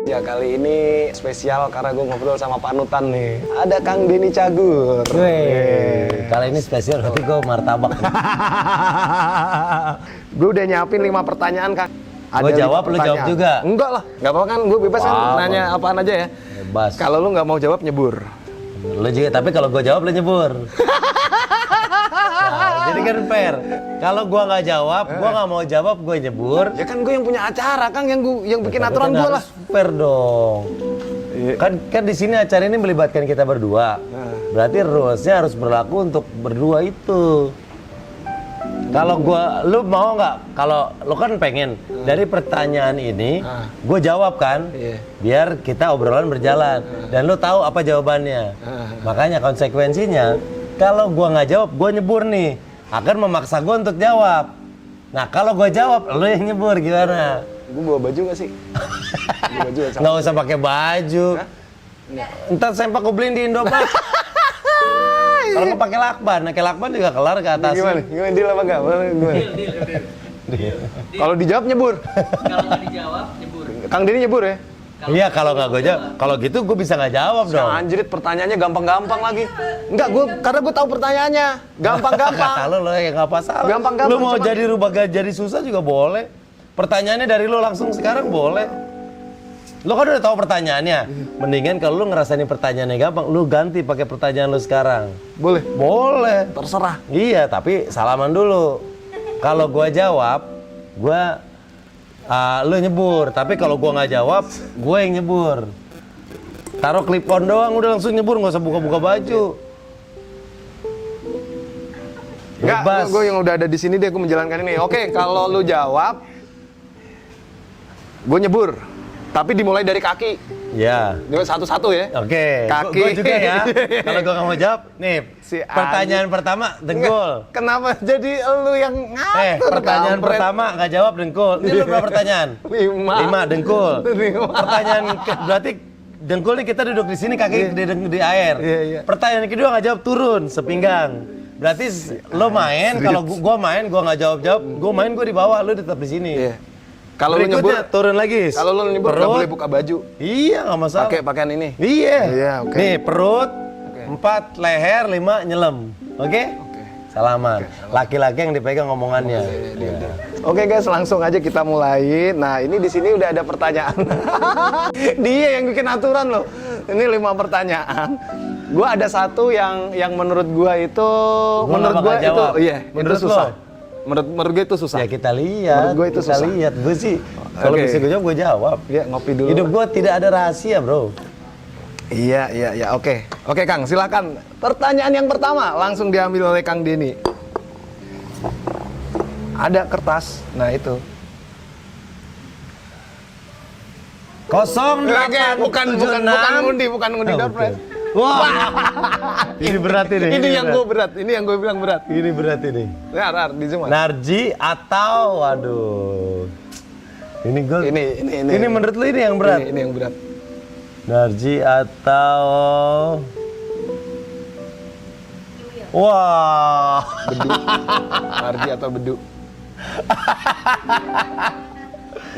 Ya kali ini spesial karena gue ngobrol sama panutan nih. Ada Kang Denny Cagur. Kali ini spesial berarti gue martabak. Gue udah nyiapin 5 pertanyaan, Kang. Gue jawab, lu jawab juga? Enggak lah, nggak apa-apa kan, gue bebas kan nanya apaan aja ya. Bebas. Kalau lu nggak mau jawab, nyebur. Lu juga, tapi kalau gue jawab lu nyebur. Nah, jadi kan fair. Kalau gua nggak jawab, gua nggak mau jawab, gue nyebur. Ya kan gue yang punya acara, Kang, yang bikin aturan gue lah. Fair dong. Kan di sini acara ini melibatkan kita berdua. Berarti rulesnya harus berlaku untuk berdua itu. Kalau lu mau nggak? Kalau lu kan pengen dari pertanyaan ini, gue jawab kan, biar kita obrolan berjalan dan lu tahu apa jawabannya. Makanya konsekuensinya, kalau gue nggak jawab, gue nyebur nih, akan memaksa gue untuk jawab. Nah kalau gue jawab, lu yang nyebur gimana? Gue bawa baju nggak sih? Nggak usah pakai baju. Ntar sempak gue beliin di Indomaret. Kalau nggak pakai lakban, juga kelar ke atas. Gimana? Deal apa nggak? Kalau dijawab nyebur. Kalau nggak dijawab, nyebur. Kang Denny nyebur ya? Iya, kalau nggak gue jawab, kalau gitu gue bisa nggak jawab dong. Anjrit, pertanyaannya gampang-gampang lagi. Enggak, karena gue tahu pertanyaannya. Gampang-gampang. Kata lo ya nggak masalah. Gampang-gampang. Lu mau jadi rubah jadi susah juga boleh. Pertanyaannya dari lo langsung sekarang boleh. Lo kan udah tahu pertanyaannya. Mendingan kalau lu ngerasain pertanyaannya gampang, lu ganti pakai pertanyaan lu sekarang. Boleh? Boleh. Terserah. Iya, tapi salaman dulu. Kalau gua jawab, lu nyebur. Tapi kalau gua nggak jawab, gue yang nyebur. Taruh clip on doang, udah langsung nyebur, nggak usah buka-buka baju. Enggak, gue yang udah ada di sini deh, gue menjalankan ini. Oke, kalau lu jawab, gue nyebur. Tapi dimulai dari kaki. Ya. Satu-satu ya. Oke. Kaki. Gue juga ya. Kalau gue nggak mau jawab, nih. Pertanyaan pertama, dengkul. Kenapa jadi lu yang ngatur? Pertanyaan pertama nggak jawab, dengkul. Ini lu berapa pertanyaan? 5 dengkul. Pertanyaan berarti dengkul nih kita duduk di sini, kaki di air. Pertanyaan kedua nggak jawab, turun sepinggang. Berarti lo main, kalau gue main, gue nggak jawab, gue main, gue di bawah, lo tetap di sini. Kalau lu nyebur, turun lagi. Kalau lu nyebur nggak boleh buka baju. Iya, nggak masalah. Pakai pakaian ini. Iya. Oke. Nih perut, 4 leher, 5 nyelem. Oke? Salaman. Laki-laki yang dipegang omongannya. Oke guys, langsung aja kita mulai. Nah, ini di sini udah ada pertanyaan. Dia yang bikin aturan loh. Ini 5 pertanyaan. Gua ada satu yang menurut gua itu, itu susah. Menurut gue itu susah. Ya kita lihat. Menurut gue itu susah. Lihat. Gue sih kalau bisa gue jawab, gue jawab. Iya, ngopi dulu. Hidup gue tidak ada rahasia, bro. Iya. Oke, Kang, silakan. Pertanyaan yang pertama langsung diambil oleh Kang Denny. Ada kertas. Nah, itu. 08 bukan ngundi doorpress. Wah. Ini berat ini. Ini yang gue berat. Ini yang gue bilang berat. Ini berat ini. Di zoom. Narji atau waduh. Ini gue. Ini menurut lu ini yang berat. Ini yang berat. Narji atau wah. Bedu. Narji atau bedu.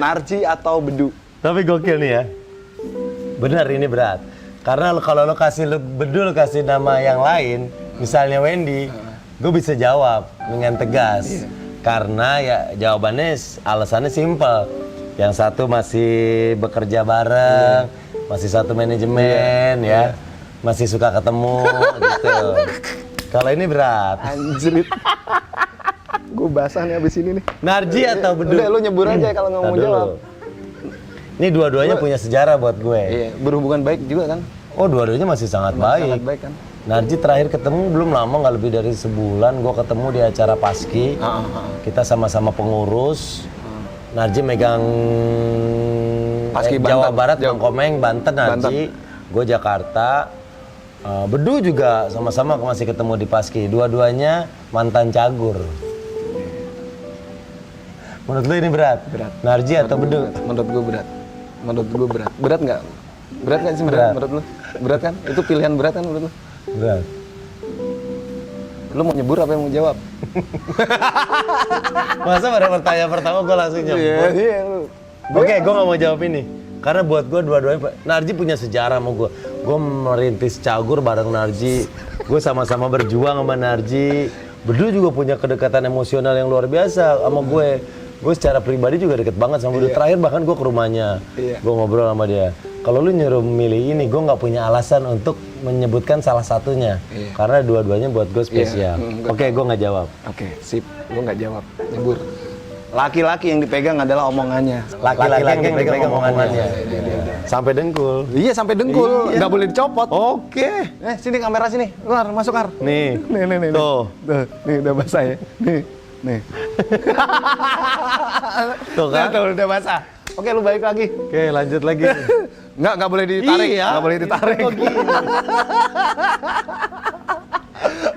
Narji atau bedu. Tapi gokil nih ya. Benar ini berat. Karena kalau lo kasih bedul kasih nama yang lain, misalnya Wendy, gue bisa jawab dengan tegas. Karena ya jawabannya alasannya simpel. Yang satu masih bekerja bareng, masih satu manajemen ya, masih suka ketemu gitu. Kalau ini berat. Anjrit. Gue basah nih abis ini nih. Narji atau bedul? Udah lu nyebur aja kalau nggak mau jawab. Ini dua-duanya punya sejarah buat gue. Iya, berhubungan baik juga kan? Oh, dua-duanya masih sangat baik. Sangat baik kan? Narji terakhir ketemu belum lama, nggak lebih dari sebulan. Gue ketemu di acara Paski. Kita sama-sama pengurus. Narji megang Paski Jawa Banten. Barat, Komeng, Banten. Narji. Gue Jakarta. Bedu juga sama-sama masih ketemu di Paski. Dua-duanya mantan cagur. Menurut lu ini berat? Berat. Narji atau Bedu? Menurut gue berat. Berat nggak? Berat nggak sih menurut lu? Berat kan? Itu pilihan berat kan menurut lu? Berat. Lu mau nyebur apa yang mau jawab? Masa pada pertanyaan pertama gue langsung nyebur? Iya. Oke, gue nggak mau jawab ini. Karena buat gue dua-duanya, Narji punya sejarah sama gue. Gue merintis Cagur bareng Narji. Gue sama-sama berjuang sama Narji. Berdua juga punya kedekatan emosional yang luar biasa sama gue. Gue secara pribadi juga deket banget sama dia. Terakhir bahkan gue ke rumahnya. Gue ngobrol sama dia. Kalau lu nyuruh milih ini, gue nggak punya alasan untuk menyebutkan salah satunya. Karena dua-duanya buat gue spesial. Oke, gue nggak jawab. Oke, sip. Gue nggak jawab. Nyebur. Laki-laki yang dipegang adalah omongannya. Laki-laki yang dipegang omongannya. Sampai dengkul. Iya, sampai dengkul. Iya. Nggak boleh dicopot. Oke. Sini kamera sini. Keluar, masuk Ar. Nih. Nih. Tuh. Nih udah basah ya. Nih. Tuh kan? Tuh udah basah. Oke, lu balik lagi. Oke, lanjut lagi. Nggak boleh ditarik. Iya. Nggak boleh ditarik. Oh, gini.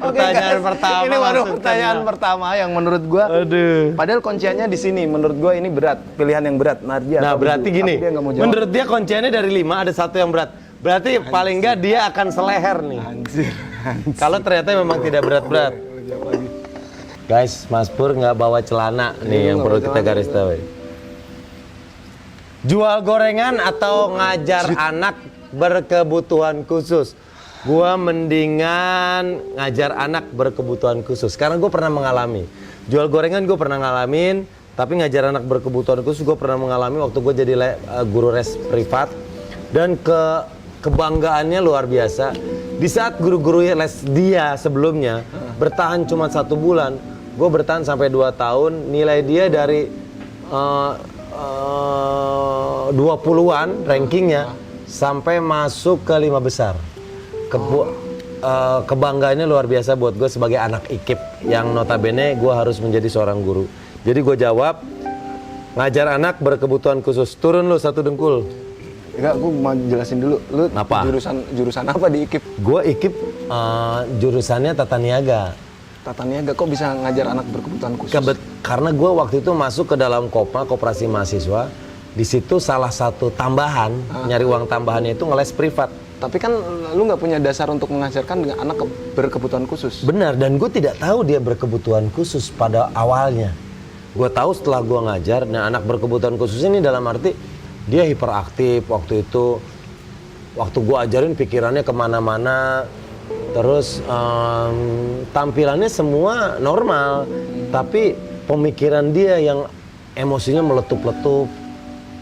Oke, Pertanyaan guys. pertama. Ini baru langsung pertanyaan tanya. pertama yang menurut gua. Aduh. Padahal kunciannya di sini. Menurut gua ini berat. Pilihan yang berat. Narji Nah, atau berarti Ibu. gini. Tapi dia nggak mau jawab. Menurut dia kunciannya dari 5 ada satu yang berat. Berarti paling nggak dia akan seleher nih. Anjir. Kalau ternyata memang tidak berat-berat. Guys, Mas Pur nggak bawa celana nih yang perlu kita garis tahu. Jual gorengan atau ngajar anak berkebutuhan khusus? Gua mendingan ngajar anak berkebutuhan khusus karena gue pernah mengalami. Jual gorengan gue pernah ngalamin, tapi ngajar anak berkebutuhan khusus gue pernah mengalami waktu gue jadi guru les privat. Dan kebanggaannya luar biasa. Di saat guru-guru les dia sebelumnya bertahan cuma 1 bulan, gue bertahan sampai 2 tahun. Nilai dia dari 20-an rankingnya sampai masuk ke 5 besar. Kebanggaannya luar biasa buat gue sebagai anak IKIP yang notabene gue harus menjadi seorang guru. Jadi gue jawab, ngajar anak berkebutuhan khusus. Turun lu 1 dengkul. Enggak, gue mau jelasin dulu. Lu Apa? jurusan apa di IKIP? Gue IKIP jurusannya tata niaga. Tata niaga kok bisa ngajar anak berkebutuhan khusus? Karena gue waktu itu masuk ke dalam Kopma, Koperasi Mahasiswa. Di situ salah satu tambahan, nyari uang tambahannya itu ngeles privat. Tapi kan lu nggak punya dasar untuk mengajarkan dengan anak berkebutuhan khusus. Benar, dan gue tidak tahu dia berkebutuhan khusus pada awalnya. Gue tahu setelah gue ngajar, nah anak berkebutuhan khusus ini dalam arti dia hiperaktif waktu itu. Waktu gue ajarin pikirannya kemana-mana, terus tampilannya semua normal, tapi pemikiran dia yang emosinya meletup-letup.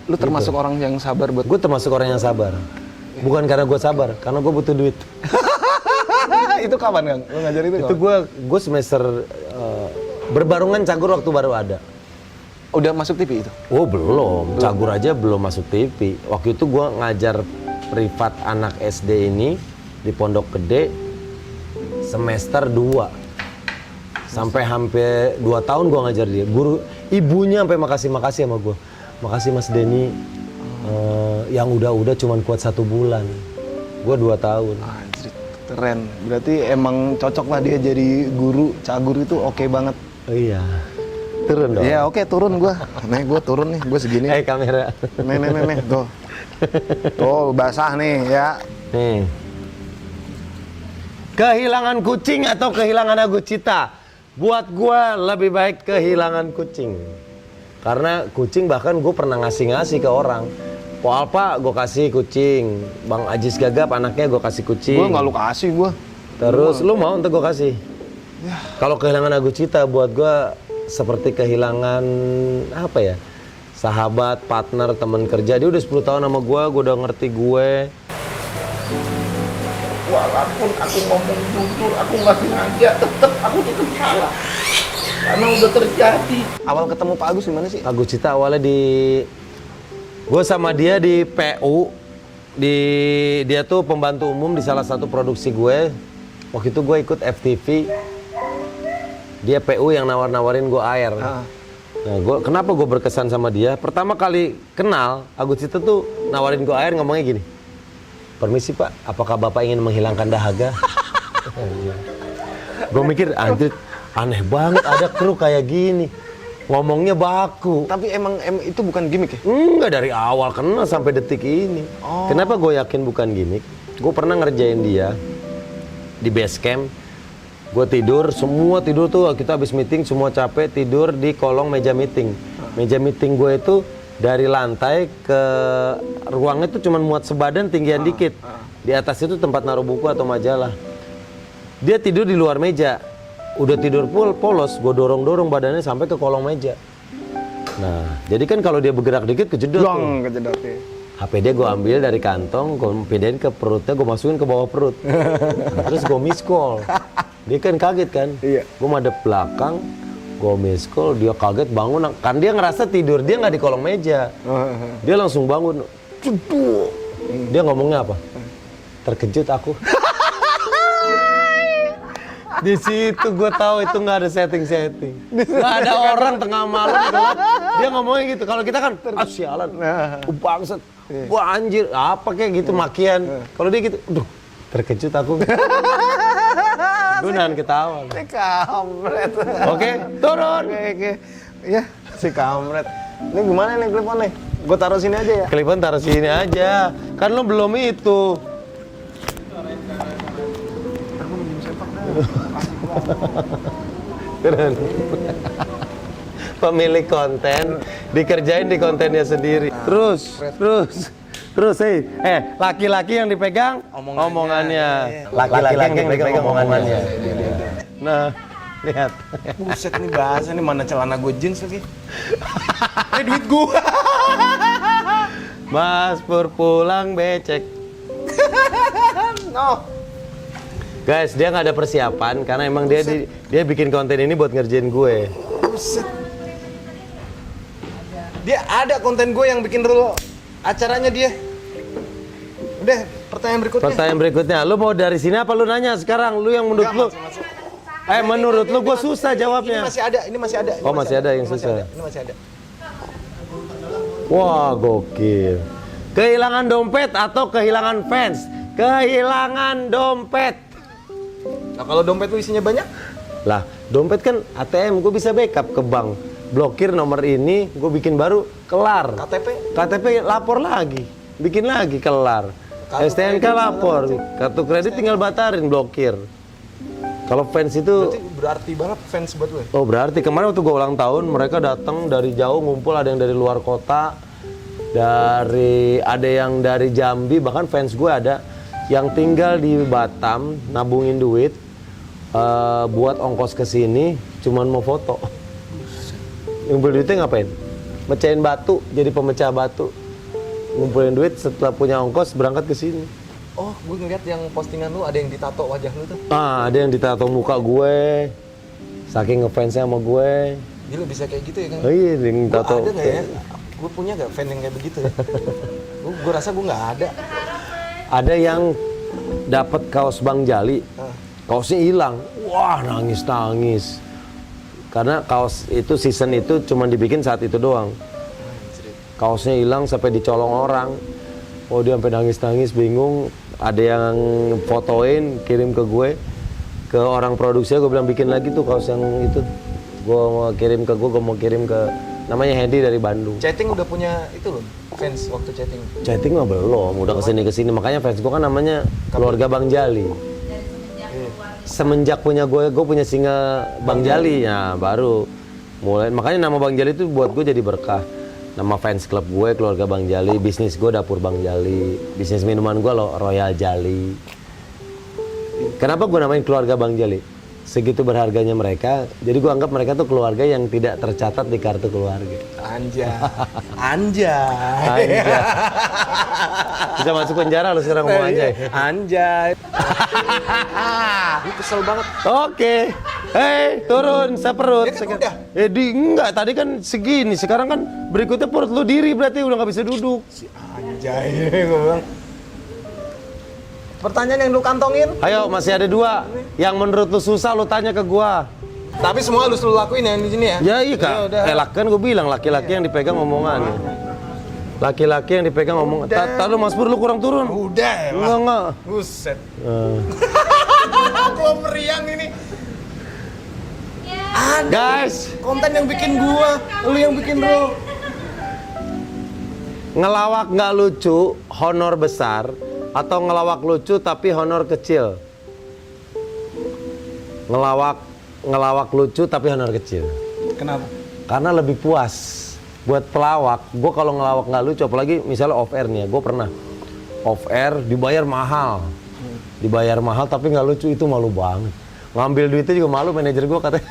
Lu termasuk orang yang sabar buat... Gue termasuk orang yang sabar. Bukan karena gue sabar, karena gue butuh duit. Itu kapan, Kang? Lu ngajar itu Itu gue semester berbarungan Cagur waktu baru ada. Udah masuk TV itu? Oh belum, Cagur aja belum masuk TV. Waktu itu gue ngajar privat anak SD ini di Pondok Gede semester 2. Sampai hampir 2 tahun gue ngajar dia. Guru ibunya sampai makasih sama gue. Makasih Mas Denny. Yang udah cuman kuat 1 bulan. Gue 2 tahun. Anjir, keren. Berarti emang cocok lah dia jadi guru. Cagur itu oke banget. Oh iya. Turun dong. Iya oke, turun gue. Nih gue turun nih, gue segini. Kamera. Nih, tuh. Tuh basah nih ya. Nih. Kehilangan kucing atau kehilangan Agucita? Buat gue lebih baik kehilangan kucing. Karena kucing bahkan gue pernah ngasih ke orang. Po Alpa gue kasih kucing, Bang Ajis Gagap anaknya gue kasih kucing. Gue nggak lu kasih gue. Terus lu mau untuk gue kasih? Ya. Kalau kehilangan Agucita buat gue seperti kehilangan apa ya? Sahabat, partner, teman kerja. Dia udah 10 tahun sama gue udah ngerti gue. Walaupun aku ngomong jujur, aku nggak sengaja, tetap aku tetap salah. Karena udah terjadi. Awal ketemu Pak Agus gimana sih? Agucita awalnya gue sama dia di PU, dia tuh pembantu umum di salah satu produksi gue. Waktu itu gue ikut FTV, dia PU yang nawar-nawarin gue air. Nah, kenapa gue berkesan sama dia? Pertama kali kenal, Agucita tuh nawarin gue air ngomongnya gini, permisi Pak, apakah Bapak ingin menghilangkan dahaga? Gue mikir, anjir, aneh banget ada kru kayak gini. Ngomongnya baku. Tapi emang itu bukan gimmick ya? Enggak, dari awal kenal sampai detik ini. Kenapa gue yakin bukan gimmick? Gue pernah ngerjain dia di base camp. Gue tidur, semua tidur tuh, kita habis meeting, semua capek, tidur di kolong meja meeting. Meja meeting gue itu dari lantai ke ruangnya itu cuma muat sebadan tinggian dikit. Di atas itu tempat naruh buku atau majalah. Dia tidur di luar meja. Udah tidur polos, gue dorong-dorong badannya sampai ke kolong meja. Nah, jadi kan kalau dia bergerak dikit kejedot. Dong, kejedot ya. HP dia gue ambil dari kantong, gue pindahin ke perutnya, gue masukin ke bawah perut. Nah, terus gue miss call. Dia kan kaget kan? Iya. Gue madep belakang, gue miss call, dia kaget bangun. Kan dia ngerasa tidur, dia nggak di kolong meja. Dia langsung bangun. Ceduk. Dia ngomongnya apa? Terkejut aku. Di situ gue tahu itu nggak ada setting-setting. Nggak ada orang tengah malam gelap. Dia ngomongnya gitu. Kalau kita kan, sialan, bangsat, wah anjir, apa kayak gitu makian. Kalau dia gitu, aduh, terkejut aku. Gue nahan ketawa. Si kampret. Oke, turun. Oke. Ya, si kampret. Ini gimana nih klipon nih? Gue taruh sini aja ya? Kelipon taruh sini aja. Kan lo belum itu. Keren. Pemilik konten dikerjain di kontennya sendiri. Terus, laki-laki yang dipegang omongannya. Laki-laki yang dipegang omongannya. Nah, lihat. Buset nih bahasa nih, mana celana gue jeans lagi. Duit gue. Mas Pur pulang becek. No. Guys, dia nggak ada persiapan karena emang dia bikin konten ini buat ngerjain gue. Buset. Dia ada konten gue yang bikin dulu acaranya dia. Udah, pertanyaan berikutnya. Pertanyaan berikutnya, lu mau dari sini apa lu nanya sekarang? Lu yang menurut lu? Menurut lu gue susah jawabnya. Ini masih ada. Oh, masih ada yang susah. Ini masih ada. Wah, gokil. Kehilangan dompet atau kehilangan fans? Kehilangan dompet. Nah, kalau dompet lu isinya banyak? Lah, dompet kan ATM, gue bisa backup ke bank. Blokir nomor ini, gue bikin baru, kelar. KTP lapor lagi, bikin lagi, kelar. STNK lapor, kartu kredit tinggal batarin, blokir. Kalau fans itu Berarti banget fans buat gue. oh berarti kemarin waktu gue ulang tahun mereka datang dari jauh ngumpul, ada yang dari luar kota, ada yang dari Jambi, bahkan fans gue ada yang tinggal di Batam nabungin duit buat ongkos ke sini cuman mau foto. Ngumpul duitnya ngapain? Mecahin batu, jadi pemecah batu. Ngumpulin duit setelah punya ongkos berangkat ke sini. Oh, gue ngeliat yang postingan lu ada yang ditato wajah lu tuh. Ada yang ditato muka gue. Saking ngefansnya sama gue. Gila bisa kayak gitu ya kan? Oh iya, yang Gua tato. ada nggak ya? Gue punya nggak fan yang kayak begitu ya? Gue rasa gue nggak ada. Ada yang dapat kaos Bang Jali. Kaosnya hilang. Wah, nangis. Karena kaos itu season itu cuma dibikin saat itu doang. Kaosnya hilang sampai dicolong orang. Oh, dia sampai nangis bingung. Ada yang fotoin, kirim ke gue. Ke orang produksinya gue bilang bikin lagi tuh kaos yang itu. Gue mau kirim ke gue mau kirim ke namanya Hendy dari Bandung. Chatting udah punya itu belum? Fans waktu chatting? Chatting mah belum, udah kesini. Makanya fans gue kan namanya keluarga Bang Jali. Semenjak punya gue punya single Bang Jali, ya baru mulai. Makanya nama Bang Jali itu buat gue jadi berkah. Nama fans club gue keluarga Bang Jali, bisnis gue dapur Bang Jali, bisnis minuman gue lo Royal Jali. Kenapa gue namain keluarga Bang Jali? Segitu berharganya mereka, jadi gue anggap mereka tuh keluarga yang tidak tercatat di kartu keluarga. Anjay. Bisa masuk penjara lo sekarang ngomong anjay. Gue kesel banget. Oke. Turun seperut. Ya kan udah. Enggak, tadi kan segini, sekarang kan berikutnya perut lu diri berarti udah nggak bisa duduk. Anjay, gue bilang. Pertanyaan yang lu kantongin? Ayo, masih ada 2. Yang menurut lu susah lu tanya ke gua. Tapi semua lu lakuin ya di sini ya? Ya iya Kak. Kan gue bilang laki-laki yang dipegang omongannya. Laki-laki yang dipegang omongan. Tahu Mas Pur lu kurang turun. Udah ya. Enggak. Buset. Gua meriang ini. Guys, Konten yang bikin gua, lu yang bikin bro. ngelawak nggak lucu, honor besar, atau ngelawak lucu tapi honor kecil? Ngelawak lucu tapi honor kecil. Kenapa? Karena lebih puas. buat pelawak, gue kalau ngelawak nggak lucu, apalagi misalnya off air nih ya, gue pernah off air dibayar mahal, tapi nggak lucu, itu malu banget. Ngambil duitnya juga malu, manajer gue katanya.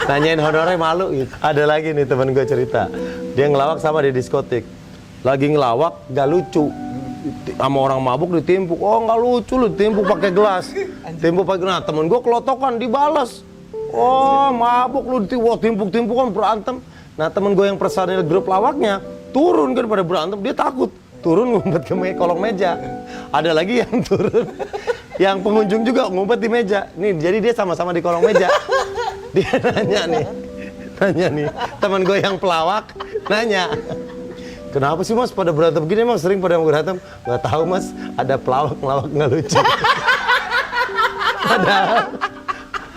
Nanyain honornya malu gitu. Ada lagi nih teman gue cerita, dia ngelawak sama di diskotik, lagi ngelawak nggak lucu, sama orang mabuk ditimpuk, oh nggak lucu lu, timpuk pakai gelas, timpuk pakai, nah temen gue kelotokan dibalas. Oh, mabuk lu, timpuk-timpukan berantem. Nah, temen gue yang personil grup lawaknya turun kan pada berantem, dia takut. Turun ngumpet ke kolong meja. Ada lagi yang turun, yang pengunjung juga ngumpet di meja. Nih, jadi dia sama-sama di kolong meja. Dia nanya nih, temen gue yang pelawak nanya, kenapa sih mas pada berantem begini, emang sering pada berantem? Gak tahu mas, ada pelawak ngelawak nggak lucu.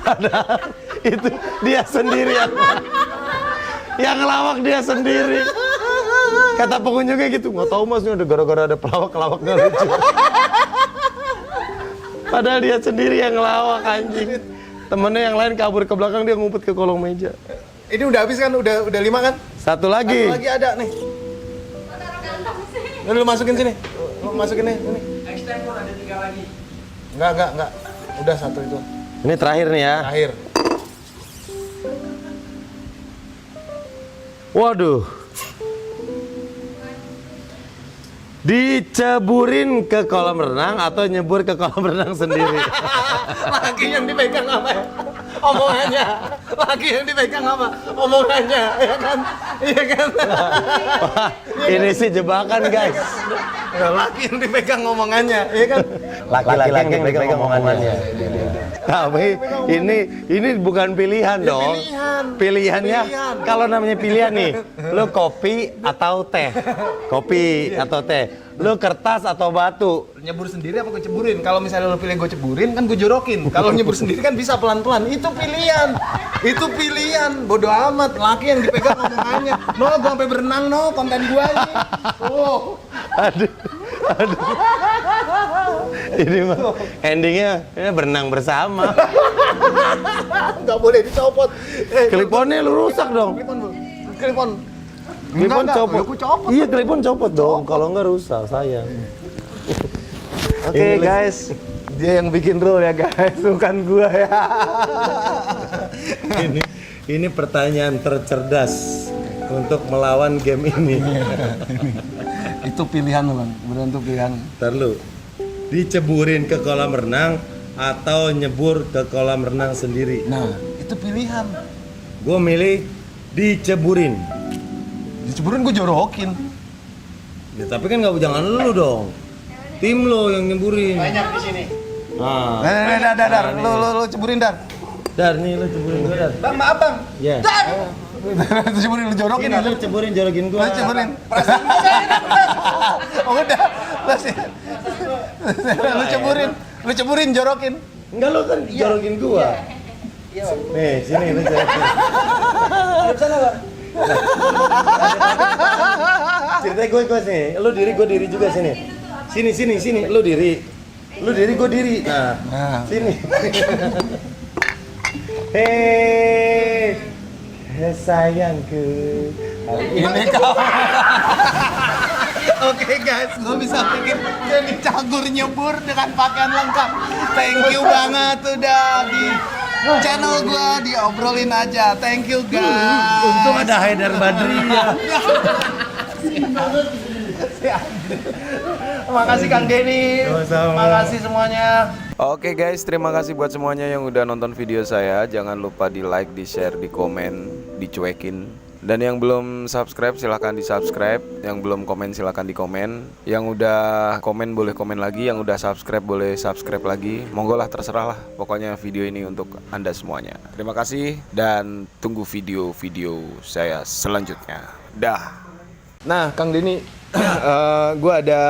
Padahal itu dia sendiri yang ngelawak, dia sendiri. Kata pengunjungnya gitu, nggak tahu mas, ini udah gara-gara ada pelawak nggak lucu. Padahal dia sendiri yang ngelawak, anjing. Temennya yang lain kabur ke belakang, dia ngumpet ke kolong meja. Ini udah habis kan? Udah 5 kan? Satu lagi. Satu lagi ada nih. Lu masukin sini. Lu masukin nih. Ini. Extempor ada 3 lagi. Enggak. Udah satu itu. Ini terakhir nih ya. Terakhir. Waduh. Diceburin ke kolam renang atau nyebur ke kolam renang sendiri? Laki yang dipegang apa ya? Omongannya. Laki yang dipegang apa? Omongannya, ya kan? Iya kan? Wah, ini sih jebakan guys. Laki yang dipegang omongannya, ya kan? Laki-laki yang dipegang omongannya. Tapi ini bukan pilihan Ya, dong. pilihan. Pilihannya kalau namanya pilihan nih, lu kopi atau teh? Kopi atau teh? Lu kertas atau batu? Nyebur sendiri apa gue ceburin? Kalau misalnya lo pilih gue ceburin, kan gue jorokin. Kalau nyebur sendiri kan bisa pelan-pelan. Itu pilihan. Bodoh amat. Laki yang dipegang omongannya. No, gue sampai berenang, no. Konten gue ini. Oh. Aduh. Ini mah endingnya berenang bersama. Nggak boleh dicopot. Kliponnya lu rusak dong. Klipon. Klipon Enggak, copot. aku copot. Iya, klipon copot dong. Kalau enggak rusak, sayang. Oke, guys. Dia yang bikin rule ya, guys. Bukan gua ya. Ini pertanyaan tercerdas untuk melawan game ini. Itu pilihan, Bang. Beneran itu pilihan. Ntar lu, diceburin ke kolam renang atau nyebur ke kolam renang sendiri? Nah, itu pilihan. Gue milih diceburin. Diceburin gue jorokin. Ya, tapi kan nggak, jangan lu dong. Tim lo yang nyeburin. Banyak di sini. Ah. Dar. Lu ceburin, Dar. Dar nih, lu ceburin gue, Dar. Bang, maaf, Bang. Ya. Lu ceburin, lu jorokin. Ini lu ceburin, jorokin gue. Lu ceburin. Oh, udah. Lu ceburin, jorokin. Enggak, lu kan jorokin gue. Nih, sini lu jorokin. Ceritanya gue sini, lu diri, gue diri juga sini. Sini, lu diri, gue diri. Nah, sini. Hei, sayangku. Ini kau. Oke guys, gue bisa bikin jadi cagur nyebur dengan pakaian lengkap. Thank you banget udah di channel gue, diobrolin aja. Thank you guys. Untung ada Haidar Badriyah. Makasih Kang Denny. Sama-sama. Makasih semuanya. Oke guys, terima kasih buat semuanya yang udah nonton video saya. Jangan lupa di like, di share, di komen, dicuekin. Dan yang belum subscribe silahkan di subscribe. Yang belum komen silahkan di komen. Yang udah komen boleh komen lagi. Yang udah subscribe boleh subscribe lagi. Monggo lah, terserah lah. Pokoknya video ini untuk Anda semuanya. Terima kasih dan tunggu video-video saya selanjutnya. Dah. Nah, Kang Denny, gue ada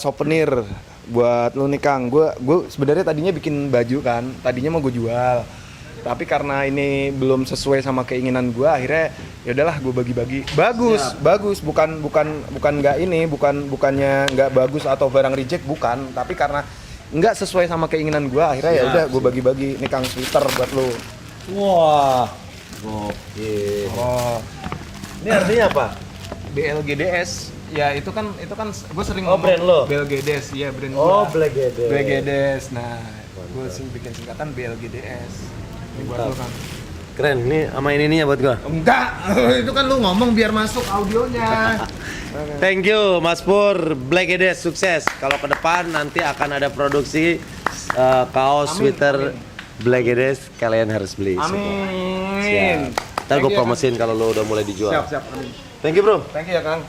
souvenir buat lu nih Kang. Gue sebenarnya tadinya bikin baju kan. Tadinya mau gue jual. Tapi karena ini belum sesuai sama keinginan gue, akhirnya ya udahlah gue bagi-bagi. Bagus, bukannya nggak bagus atau barang reject, bukan. Tapi karena nggak sesuai sama keinginan gue, akhirnya ya udah gue bagi-bagi. Ini Kang sweater buat lo. Wah, gokil. Oh, Ini artinya apa? BLGDS. Ya itu kan gue sering Oh, brand lo? BLGDS, iya brand Oh, gua. BLGDS. BLGDS. Nah, gue sering bikin singkatan BLGDS. Ini buat Mantap. lo kan. Keren, ini sama ininya buat gua. Enggak, itu kan lu ngomong biar masuk audionya. Thank you Mas Pur, BLGDS sukses. Kalau ke depan nanti akan ada produksi kaos Amin, sweater BLGDS, kalian harus beli. semua. Amin. Siap. Ntar gue Thank you, promosiin kalau lo udah mulai dijual. Siap, amin. Thank you bro. Thank you ya, Kang.